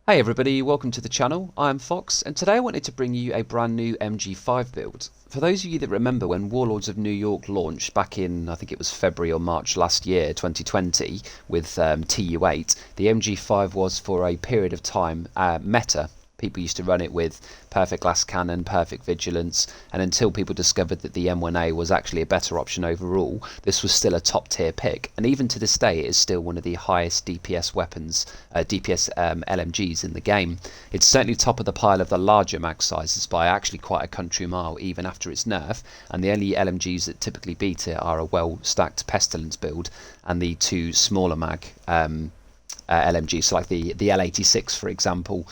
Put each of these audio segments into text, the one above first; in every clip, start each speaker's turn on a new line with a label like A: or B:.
A: Hey everybody, welcome to the channel. I'm Fox, and today I wanted to bring you a brand new MG5 build. For those of you that remember when Warlords of New York launched back in, I think it was February or March last year, 2020, with TU8, the MG5 was for a period of time meta. People used to run it with perfect glass cannon, perfect vigilance, and until people discovered that the M1A was actually a better option overall, this was still a top tier pick. And even to this day, it is still one of the highest DPS weapons, DPS LMGs in the game. It's certainly top of the pile of the larger mag sizes by actually quite a country mile, even after its nerf. And the only LMGs that typically beat it are a well stacked Pestilence build and the two smaller mag LMGs, so like the L86, for example.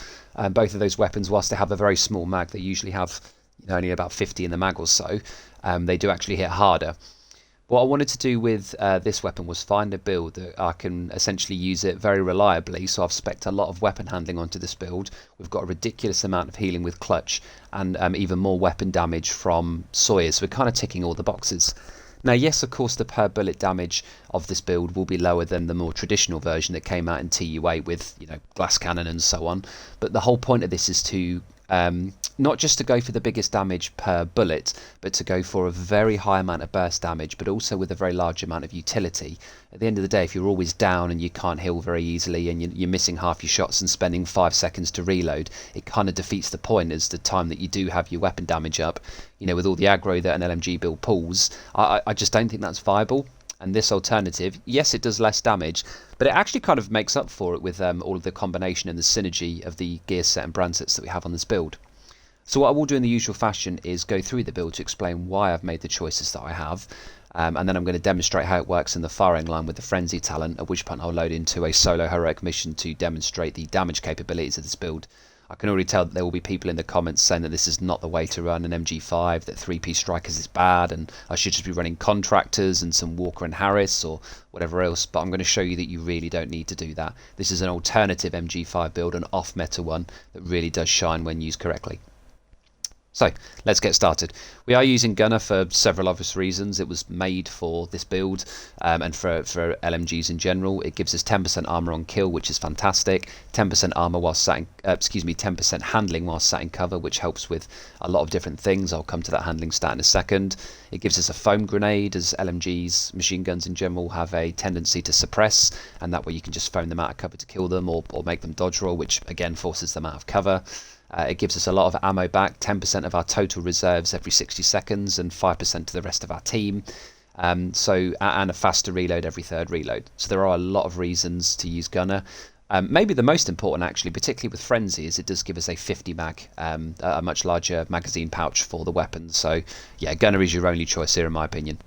A: Both of those weapons, whilst they have a very small mag, they usually have only about 50 in the mag or so. They do actually hit harder. What I wanted to do with this weapon was find a build that I can essentially use it very reliably. So I've specced a lot of weapon handling onto this build. We've got a ridiculous amount of healing with clutch and even more weapon damage from Sawyers. So we're kind of ticking all the boxes. Now, yes, of course, the per bullet damage of this build will be lower than the more traditional version that came out in TU8 with, glass cannon and so on. But the whole point of this is to not just to go for the biggest damage per bullet, but to go for a very high amount of burst damage, but also with a very large amount of utility. At the end of the day, if you're always down and you can't heal very easily and you're missing half your shots and spending 5 seconds to reload, it kind of defeats the point as the time that you do have your weapon damage up. With all the aggro that an LMG build pulls, I just don't think that's viable. And this alternative, yes, it does less damage, but it actually kind of makes up for it with all of the combination and the synergy of the gear set and brand sets that we have on this build. So what I will do in the usual fashion is go through the build to explain why I've made the choices that I have, and then I'm going to demonstrate how it works in the firing line with the Frenzy talent, at which point I'll load into a solo heroic mission to demonstrate the damage capabilities of this build. I can already tell that there will be people in the comments saying that this is not the way to run an MG5, that 3-piece strikers is bad, and I should just be running contractors and some Walker and Harris or whatever else, but I'm going to show you that you really don't need to do that. This is an alternative MG5 build, an off-meta one that really does shine when used correctly. So let's get started. We are using Gunner for several obvious reasons. It was made for this build and for LMGs in general. It gives us 10% armor on kill, which is fantastic. 10% armor while sat in, 10% handling while sat in cover, which helps with a lot of different things. I'll come to that handling stat in a second. It gives us a foam grenade, as LMGs, machine guns in general, have a tendency to suppress, and that way you can just foam them out of cover to kill them or make them dodge roll, which again forces them out of cover. It gives us a lot of ammo back, 10% of our total reserves every 60 seconds and 5% to the rest of our team. And a faster reload every third reload. So there are a lot of reasons to use Gunner. Maybe the most important, actually, particularly with Frenzy, is it does give us a 50 mag, a much larger magazine pouch for the weapon. So yeah, Gunner is your only choice here in my opinion.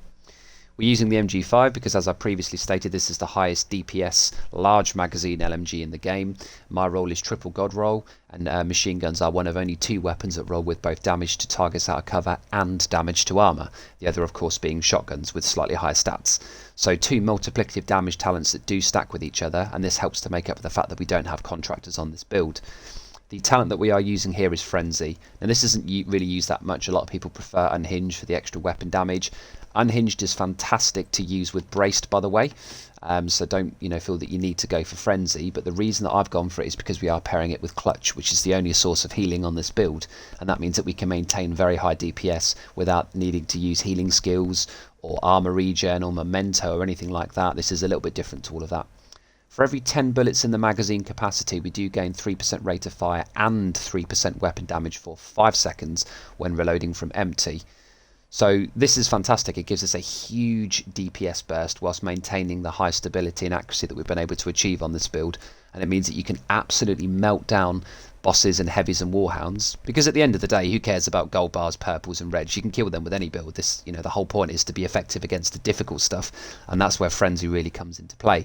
A: We're using the MG5 because, as I previously stated, this is the highest DPS large magazine LMG in the game. My role is triple god roll, and machine guns are one of only 2 weapons that roll with both damage to targets out of cover and damage to armor. The other, of course, being shotguns with slightly higher stats. So 2 multiplicative damage talents that do stack with each other, and this helps to make up for the fact that we don't have contractors on this build. The talent that we are using here is Frenzy. Now this isn't really used that much. A lot of people prefer Unhinged for the extra weapon damage. Unhinged is fantastic to use with Braced, by the way, so don't feel that you need to go for Frenzy, but the reason that I've gone for it is because we are pairing it with Clutch, which is the only source of healing on this build, and that means that we can maintain very high DPS without needing to use healing skills or armor regen or memento or anything like that. This is a little bit different to all of that. For every 10 bullets in the magazine capacity, we do gain 3% rate of fire and 3% weapon damage for 5 seconds when reloading from empty. So this is fantastic. It gives us a huge DPS burst whilst maintaining the high stability and accuracy that we've been able to achieve on this build, and it means that you can absolutely melt down bosses and heavies and warhounds, because at the end of the day, who cares about gold bars, purples and reds? You can kill them with any build. This, the whole point is to be effective against the difficult stuff, and that's where Frenzy really comes into play.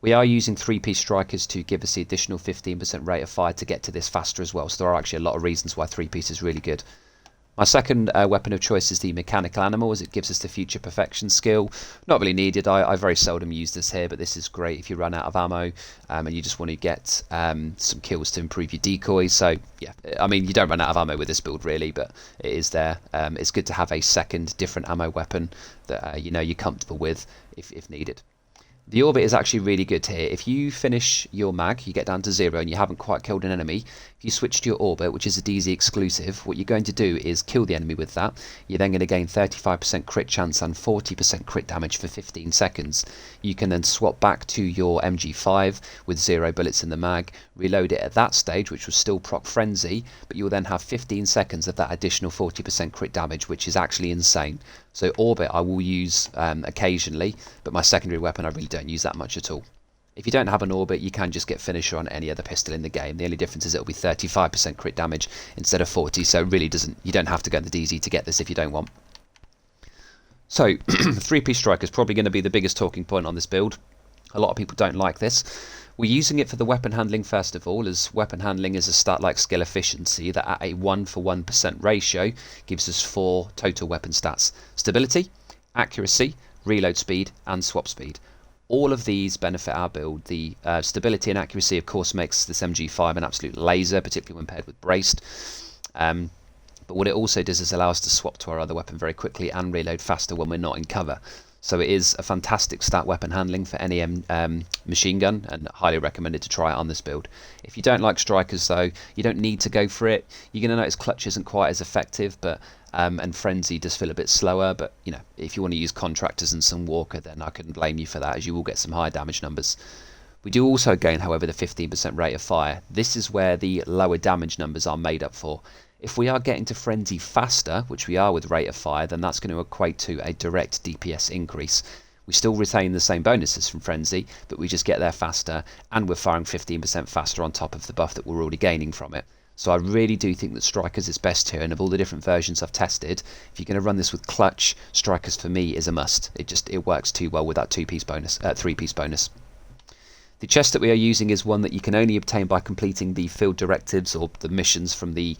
A: We are using 3-piece strikers to give us the additional 15% rate of fire to get to this faster as well, so there are actually a lot of reasons why 3-piece is really good. My second weapon of choice is the Mechanical Animal, as it gives us the Future Perfection skill. Not really needed. I very seldom use this here, but this is great if you run out of ammo and you just want to get some kills to improve your decoy. So yeah, I mean, you don't run out of ammo with this build really, but it is there. It's good to have a second different ammo weapon that you're comfortable with if needed. The orbit is actually really good here. If you finish your mag, you get down to 0 and you haven't quite killed an enemy, if you switch to your orbit, which is a DZ exclusive, what you're going to do is kill the enemy with that. You're then going to gain 35% crit chance and 40% crit damage for 15 seconds. You can then swap back to your MG5 with 0 bullets in the mag, reload it at that stage, which will still proc Frenzy, but you will then have 15 seconds of that additional 40% crit damage, which is actually insane. So orbit I will use occasionally, but my secondary weapon I really don't use that much at all. If you don't have an orbit, you can just get finisher on any other pistol in the game. The only difference is it'll be 35% crit damage instead of 40, so it really you don't have to go in the DZ to get this if you don't want. So, three-piece striker is probably going to be the biggest talking point on this build. A lot of people don't like this. We're using it for the weapon handling first of all, as weapon handling is a stat like skill efficiency that at a 1-for-1% ratio gives us 4 total weapon stats: stability, accuracy, reload speed and swap speed. All of these benefit our build. The stability and accuracy of course makes this MG5 an absolute laser, particularly when paired with braced. But what it also does is allow us to swap to our other weapon very quickly and reload faster when we're not in cover. So it is a fantastic stat weapon handling for any machine gun, and highly recommended to try it on this build. If you don't like strikers though, you don't need to go for it. You're going to notice clutch isn't quite as effective, but and frenzy does feel a bit slower, but you know, if you want to use contractors and some walker, then I couldn't blame you for that, as you will get some high damage numbers. We do also gain, however, the 15% rate of fire. This is where the lower damage numbers are made up for. If we are getting to frenzy faster, which we are with rate of fire, then that's going to equate to a direct DPS increase. We still retain the same bonuses from frenzy, but we just get there faster, and we're firing 15% faster on top of the buff that we're already gaining from it. So I really do think that strikers is best here, and of all the different versions I've tested, if you're going to run this with clutch, strikers for me is a must. It works too well with that three-piece bonus. The chest that we are using is one that you can only obtain by completing the field directives or the missions from the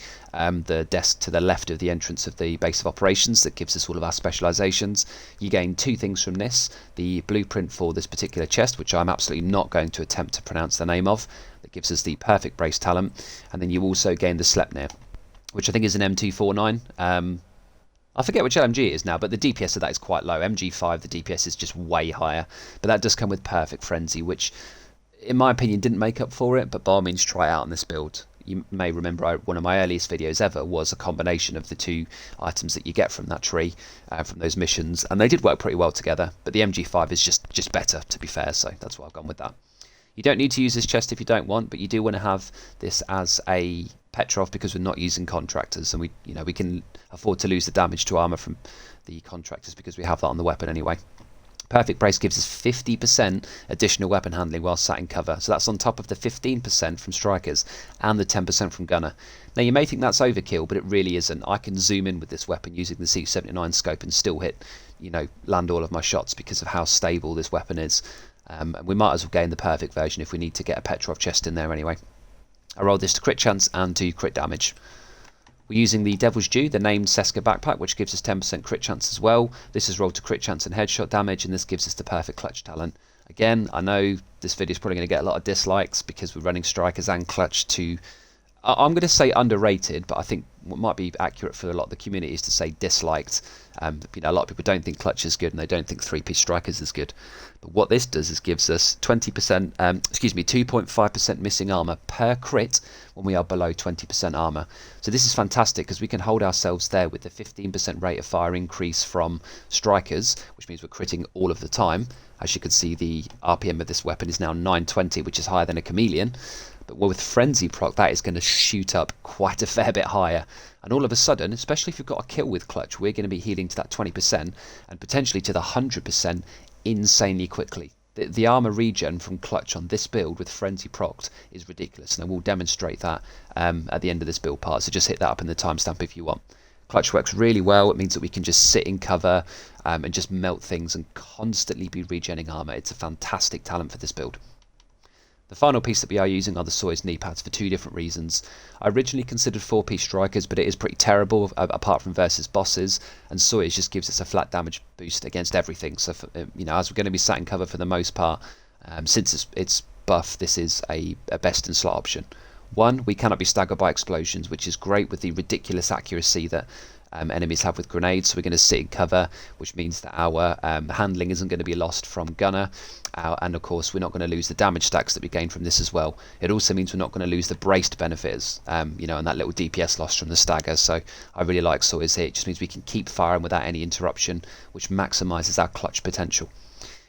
A: desk to the left of the entrance of the base of operations. That gives us all of our specializations. You gain 2 things from this: the blueprint for this particular chest, which I'm absolutely not going to attempt to pronounce the name of, that gives us the perfect brace talent, and then you also gain the Sleipnir, which I think is an M249. I forget which LMG it is now, but the DPS of that is quite low. MG5, the DPS is just way higher, but that does come with perfect frenzy, which in my opinion didn't make up for it, but by all means try it out on this build. You may remember one of my earliest videos ever was a combination of the 2 items that you get from that tree, from those missions, and they did work pretty well together, but the MG5 is just better, to be fair, so that's why I've gone with that. You don't need to use this chest if you don't want, but you do want to have this as a Petrov because we're not using contractors, and we can afford to lose the damage to armor from the contractors because we have that on the weapon anyway. Perfect brace gives us 50% additional weapon handling while sat in cover, so that's on top of the 15% from strikers and the 10% from gunner. Now you may think that's overkill, but it really isn't. I can zoom in with this weapon using the C79 scope and still land all of my shots because of how stable this weapon is. And we might as well gain the perfect version if we need to get a Petrov chest in there anyway. I rolled this to crit chance and to crit damage. We're using the Devil's Due, the named Seska backpack, which gives us 10% crit chance as well. This is rolled to crit chance and headshot damage, and this gives us the perfect clutch talent. Again, I know this video is probably going to get a lot of dislikes because we're running strikers and clutch to, I'm going to say underrated, but I think what might be accurate for a lot of the community is to say disliked. A lot of people don't think clutch is good and they don't think 3-piece strikers is good. But what this does is gives us 2.5% missing armor per crit when we are below 20% armor. So this is fantastic because we can hold ourselves there with the 15% rate of fire increase from strikers, which means we're critting all of the time. As you can see, the RPM of this weapon is now 920, which is higher than a chameleon. But with frenzy proc, that is going to shoot up quite a fair bit higher. And all of a sudden, especially if you've got a kill with clutch, we're going to be healing to that 20% and potentially to the 100% insanely quickly. The armor regen from clutch on this build with frenzy procced is ridiculous, and I will demonstrate that at the end of this build part, so just hit that up in the timestamp if you want. Clutch works really well. It means that we can just sit in cover and just melt things and constantly be regenning armor. It's a fantastic talent for this build. The final piece that we are using are the Soyuz knee pads for 2 different reasons. I originally considered 4-piece strikers, but it is pretty terrible apart from versus bosses, and Soyuz just gives us a flat damage boost against everything. So, as we're going to be sat in cover for the most part, since it's buff, this is a best in slot option. 1, we cannot be staggered by explosions, which is great with the ridiculous accuracy that enemies have with grenades. So we're going to sit in cover, which means that our handling isn't going to be lost from gunner. And of course, we're not going to lose the damage stacks that we gain from this as well. It also means we're not going to lose the braced benefits, you know, and that little DPS loss from the stagger. So I really like Sawyers here. It just means we can keep firing without any interruption, which maximises our clutch potential.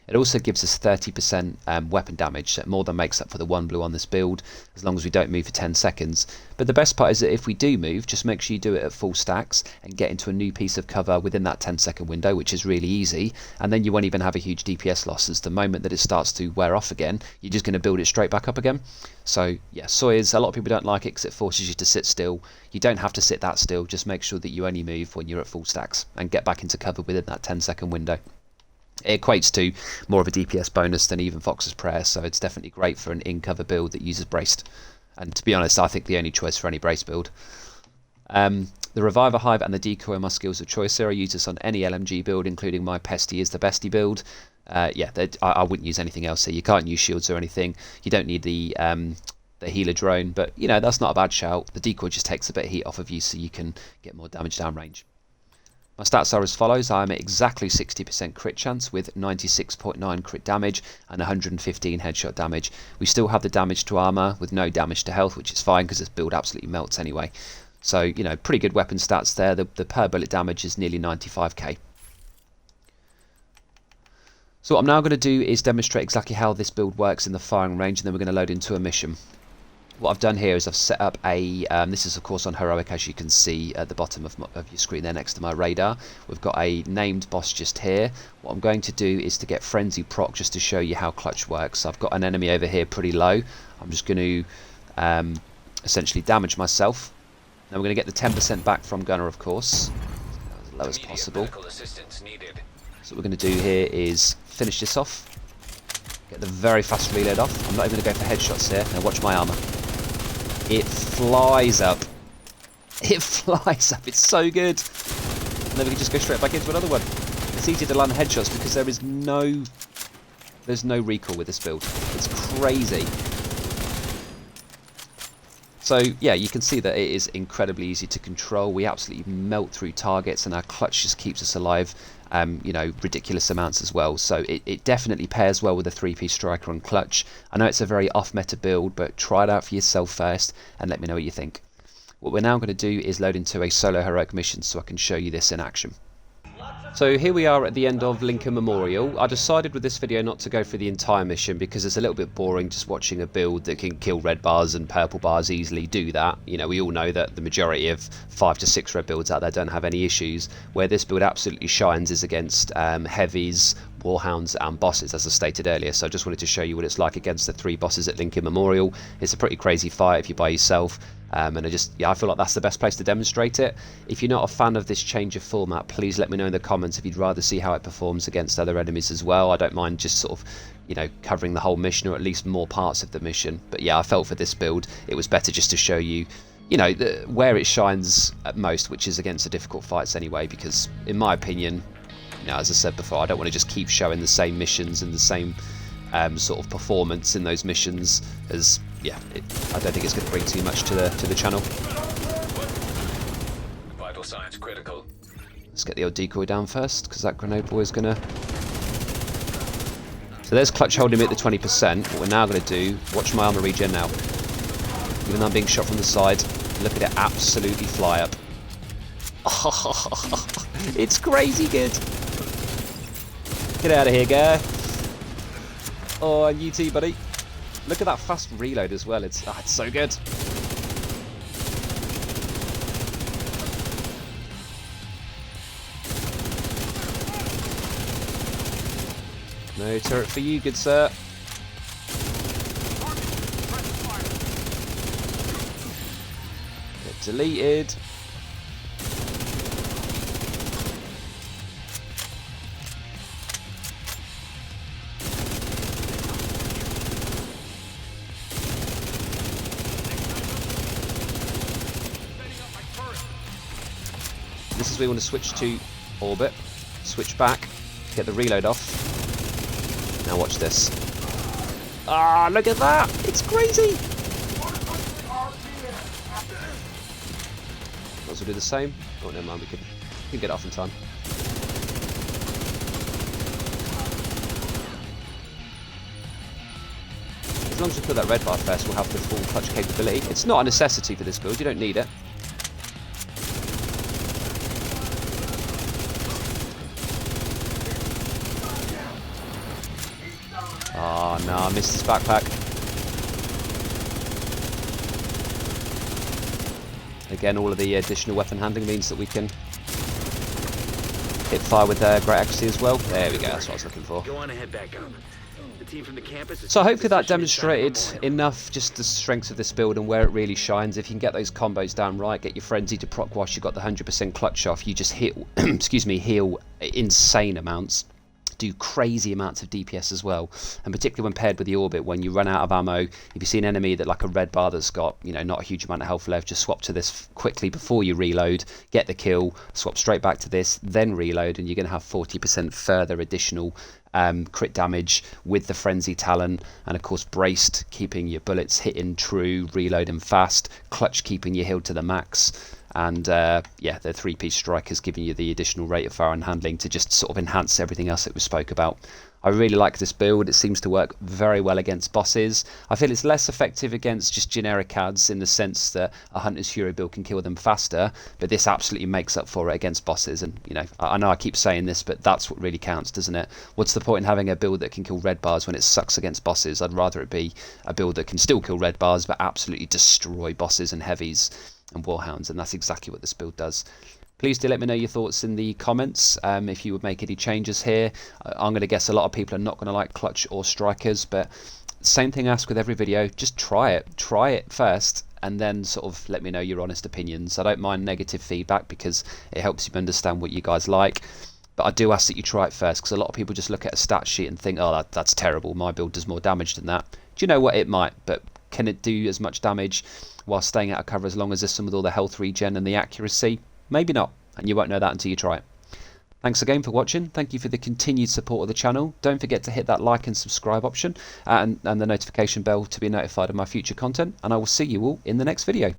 A: It also gives us 30% weapon damage, so it more than makes up for the 1 blue on this build, as long as we don't move for 10 seconds. But the best part is that if we do move, just make sure you do it at full stacks and get into a new piece of cover within that 10-second window, which is really easy, and then you won't even have a huge DPS loss, as the moment that it starts to wear off again, you're just going to build it straight back up again. So yeah, Sawyers, a lot of people don't like it because it forces you to sit still. You don't have to sit that still, just make sure that you only move when you're at full stacks and get back into cover within that 10-second window. It equates to more of a DPS bonus than even Fox's Prayer, so it's definitely great for an in-cover build that uses braced. And to be honest, I think the only choice for any braced build. The Reviver Hive and the Decoy are my skills of choice here. I use this on any LMG build, including my Pesty is the bestie build. Yeah, I wouldn't use anything else here. You can't use shields or anything. You don't need the healer drone, but you know, that's not a bad shout. The Decoy just takes a bit of heat off of you so you can get more damage downrange. My stats are as follows. I am at exactly 60% crit chance with 96.9 crit damage and 115 headshot damage. We still have the damage to armor with no damage to health, which is fine because this build absolutely melts anyway. So, you know, pretty good weapon stats there. The per bullet damage is nearly 95k. So what I'm now going to do is demonstrate exactly how this build works in the firing range, and then we're going to load into a mission. What I've done here is I've set up a, this is of course on heroic, as you can see at the bottom of your screen there next to my radar. We've got a named boss just here. What I'm going to do is to get frenzy proc just to show you how clutch works. I've got an enemy over here pretty low. I'm just going to essentially damage myself. Now we're going to get the 10% back from gunner, of course, as low as possible. So what we're going to do here is finish this off. Get the very fast reload off. I'm not even going to go for headshots here. Now watch my armor. It flies up. It flies up. It's so good. And then we can just go straight back into another one. It's easy to land headshots because there's no recoil with this build. It's crazy. So yeah, you can see that it is incredibly easy to control. We absolutely melt through targets, and our clutch just keeps us alive. You know, ridiculous amounts as well. So it definitely pairs well with a 3-piece striker and clutch. I know it's a very off-meta build, but try it out for yourself first and let me know what you think. What we're now going to do is load into a solo heroic mission so I can show you this in action. So here we are at the end of Lincoln Memorial. I decided with this video not to go for the entire mission because it's a little bit boring just watching a build that can kill red bars and purple bars easily do that. You know, we all know that the majority of 5 to 6 red builds out there don't have any issues. Where this build absolutely shines is against heavies, warhounds and bosses, as I stated earlier. So I just wanted to show you what it's like against the 3 bosses at Lincoln Memorial. It's a pretty crazy fight if you're by yourself. And I feel like that's the best place to demonstrate it. If you're not a fan of this change of format, please let me know in the comments if you'd rather see how it performs against other enemies as well. I don't mind just sort of, you know, covering the whole mission or at least more parts of the mission. But yeah, I felt for this build it was better just to show you, you know, where it shines at most, which is against the difficult fights anyway, because in my opinion, you know, as I said before, I don't want to just keep showing the same missions and the same sort of performance in those missions, as yeah, I don't think it's going to bring too much to the channel.
B: Vital signs critical.
A: Let's get the old decoy down first, because that grenade boy is going to... So there's clutch holding me at the 20%. What we're now going to do, watch my armor regen now. Even though I'm being shot from the side, look at it absolutely fly up. Oh, it's crazy good. Get out of here, guy. Oh, and you too, buddy. Look at that fast reload as well. It's so good. No turret for you, good sir. Get deleted. This is where we want to switch to orbit, switch back, get the reload off. Now watch this. Ah, look at that! It's crazy! That was will do the same. Oh, never mind, we can get it off in time. As long as we put that red bar first, we'll have the full clutch capability. It's not a necessity for this build, you don't need it. Oh no, I missed his backpack. Again, all of the additional weapon handling means that we can hit fire with great accuracy as well. There we go, that's what I was looking for.
B: Go on ahead, back up. The team from the campus is
A: So hopefully that demonstrated enough just the strengths of this build and where it really shines. If you can get those combos down right, get your frenzy to proc whilst you've got the 100% clutch off, you just hit, excuse me, heal insane amounts. Do crazy amounts of DPS as well, and particularly when paired with the orbit, when you run out of ammo, if you see an enemy that like a red bar that's got, you know, not a huge amount of health left, just swap to this quickly before you reload, get the kill, swap straight back to this, then reload, and you're going to have 40% further additional crit damage with the frenzy talent, and of course braced, keeping your bullets hitting true, reloading fast, clutch keeping you healed to the max. And yeah, the 3-piece strike has given you the additional rate of fire and handling to just sort of enhance everything else that we spoke about. I really like this build. It seems to work very well against bosses. I feel it's less effective against just generic ads in the sense that a Hunter's Fury build can kill them faster, but this absolutely makes up for it against bosses. And you know, I know I keep saying this, but that's what really counts, doesn't it? What's the point in having a build that can kill red bars when it sucks against bosses? I'd rather it be a build that can still kill red bars but absolutely destroy bosses and heavies and warhounds, and that's exactly what this build does. Please do let me know your thoughts in the comments, if you would make any changes here. I'm going to guess a lot of people are not going to like clutch or strikers, but same thing I ask with every video, just try it first, and then sort of let me know your honest opinions. I don't mind negative feedback because it helps you understand what you guys like, but I do ask that you try it first, because a lot of people just look at a stat sheet and think, oh, that's terrible, my build does more damage than that. Do you know what? It might, but can it do as much damage while staying out of cover as long as there's some with all the health regen and the accuracy? Maybe not, and you won't know that until you try it. Thanks again for watching. Thank you for the continued support of the channel. Don't forget to hit that like and subscribe option and the notification bell to be notified of my future content, and I will see you all in the next video.